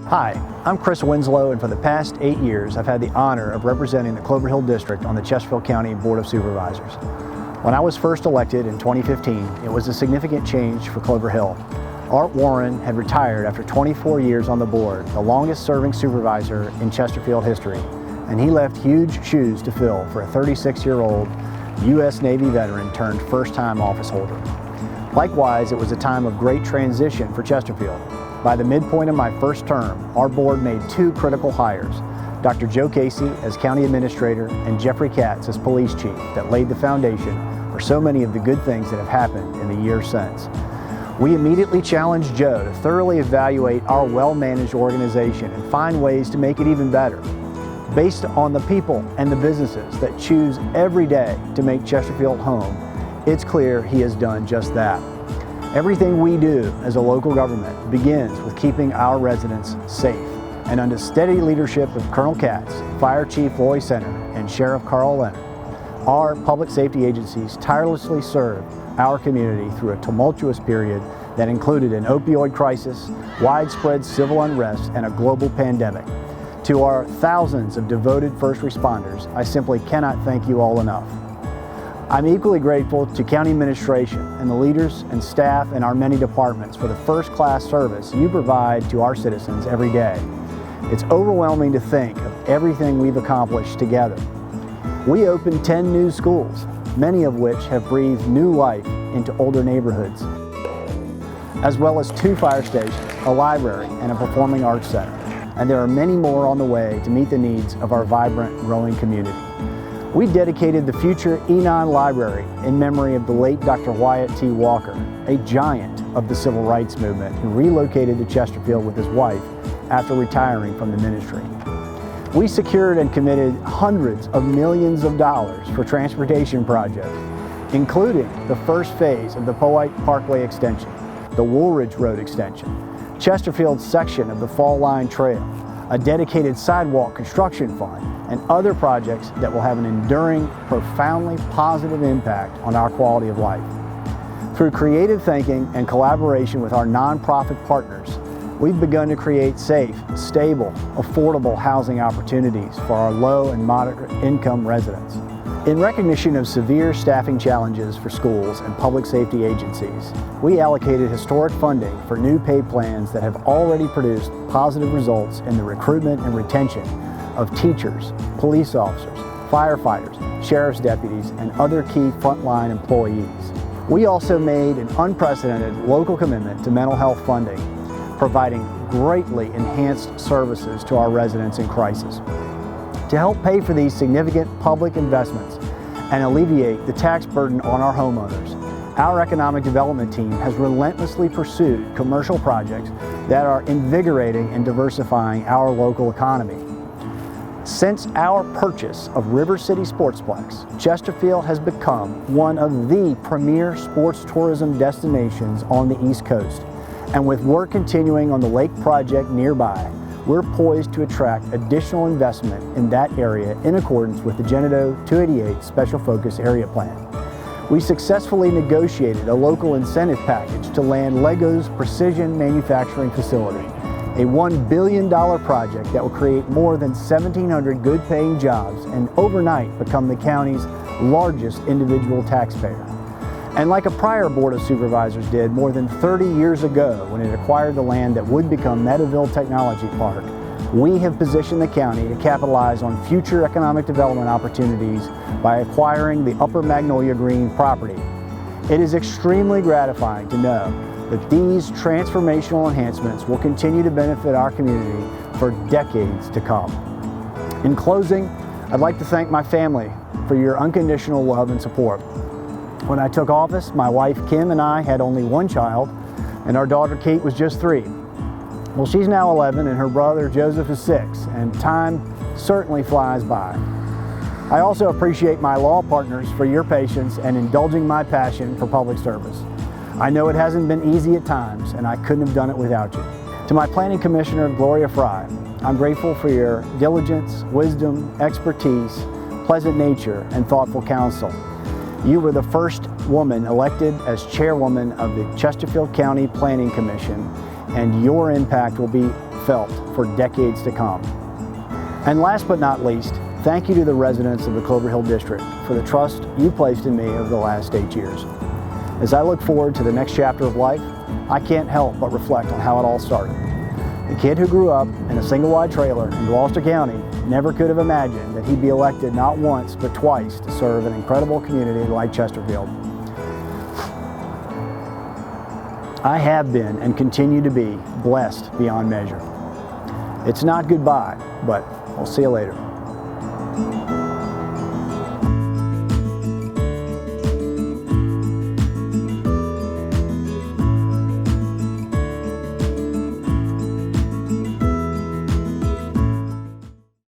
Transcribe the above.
Hi, I'm Chris Winslow, and for the past 8 years I've had the honor of representing the Clover Hill District on the Chesterfield County Board of Supervisors. When I was first elected in 2015, it was a significant change for Clover Hill. Art Warren had retired after 24 years on the board, the longest serving supervisor in Chesterfield history, and he left huge shoes to fill for a 36-year-old U.S. Navy veteran turned first-time office holder. Likewise, it was a time of great transition for Chesterfield. By the midpoint of my first term, our board made 2 critical hires, Dr. Joe Casey as County Administrator and Jeffrey Katz as Police Chief, that laid the foundation for so many of the good things that have happened in the years since. We immediately challenged Joe to thoroughly evaluate our well-managed organization and find ways to make it even better. Based on the people and the businesses that choose every day to make Chesterfield home, it's clear he has done just that. Everything we do as a local government begins with keeping our residents safe. And under steady leadership of Colonel Katz, Fire Chief Lori Center, and Sheriff Carl Leonard, our public safety agencies tirelessly served our community through a tumultuous period that included an opioid crisis, widespread civil unrest, and a global pandemic. To our thousands of devoted first responders, I simply cannot thank you all enough. I'm equally grateful to County Administration and the leaders and staff in our many departments for the first-class service you provide to our citizens every day. It's overwhelming to think of everything we've accomplished together. We opened 10 new schools, many of which have breathed new life into older neighborhoods, as well as 2 fire stations, a library, and a performing arts center. And there are many more on the way to meet the needs of our vibrant, growing community. We dedicated the future Enon Library in memory of the late Dr. Wyatt T. Walker, a giant of the civil rights movement who relocated to Chesterfield with his wife after retiring from the ministry. We secured and committed hundreds of millions of dollars for transportation projects, including the first phase of the Powhite Parkway extension, the Woolridge Road extension, Chesterfield's section of the Fall Line Trail, a dedicated sidewalk construction fund, and other projects that will have an enduring, profoundly positive impact on our quality of life. Through creative thinking and collaboration with our nonprofit partners, we've begun to create safe, stable, affordable housing opportunities for our low and moderate income residents. In recognition of severe staffing challenges for schools and public safety agencies, we allocated historic funding for new pay plans that have already produced positive results in the recruitment and retention of teachers, police officers, firefighters, sheriff's deputies, and other key frontline employees. We also made an unprecedented local commitment to mental health funding, providing greatly enhanced services to our residents in crisis. To help pay for these significant public investments and alleviate the tax burden on our homeowners, our economic development team has relentlessly pursued commercial projects that are invigorating and diversifying our local economy. Since our purchase of River City Sportsplex, Chesterfield has become one of the premier sports tourism destinations on the East Coast. And with work continuing on the lake project nearby, we're poised to attract additional investment in that area in accordance with the Genedo 288 Special Focus Area Plan. We successfully negotiated a local incentive package to land Lego's Precision Manufacturing Facility, a $1 billion project that will create more than 1,700 good-paying jobs and overnight become the county's largest individual taxpayer. And like a prior Board of Supervisors did more than 30 years ago when it acquired the land that would become Meadowville Technology Park, we have positioned the county to capitalize on future economic development opportunities by acquiring the Upper Magnolia Green property. It is extremely gratifying to know that these transformational enhancements will continue to benefit our community for decades to come. In closing, I'd like to thank my family for your unconditional love and support. When I took office, my wife Kim and I had only 1 child, and our daughter Kate was just 3. Well, she's now 11 and her brother Joseph is 6, and time certainly flies by. I also appreciate my law partners for your patience and indulging my passion for public service. I know it hasn't been easy at times, and I couldn't have done it without you. To my Planning Commissioner, Gloria Fry, I'm grateful for your diligence, wisdom, expertise, pleasant nature, and thoughtful counsel. You were the first woman elected as chairwoman of the Chesterfield County Planning Commission, and your impact will be felt for decades to come. And last but not least, thank you to the residents of the Clover Hill District for the trust you placed in me over the last 8 years. As I look forward to the next chapter of life, I can't help but reflect on how it all started. The kid who grew up in a single-wide trailer in Gloucester County never could have imagined that he'd be elected not once but twice to serve an incredible community like Chesterfield. I have been and continue to be blessed beyond measure. It's not goodbye, but we'll see you later.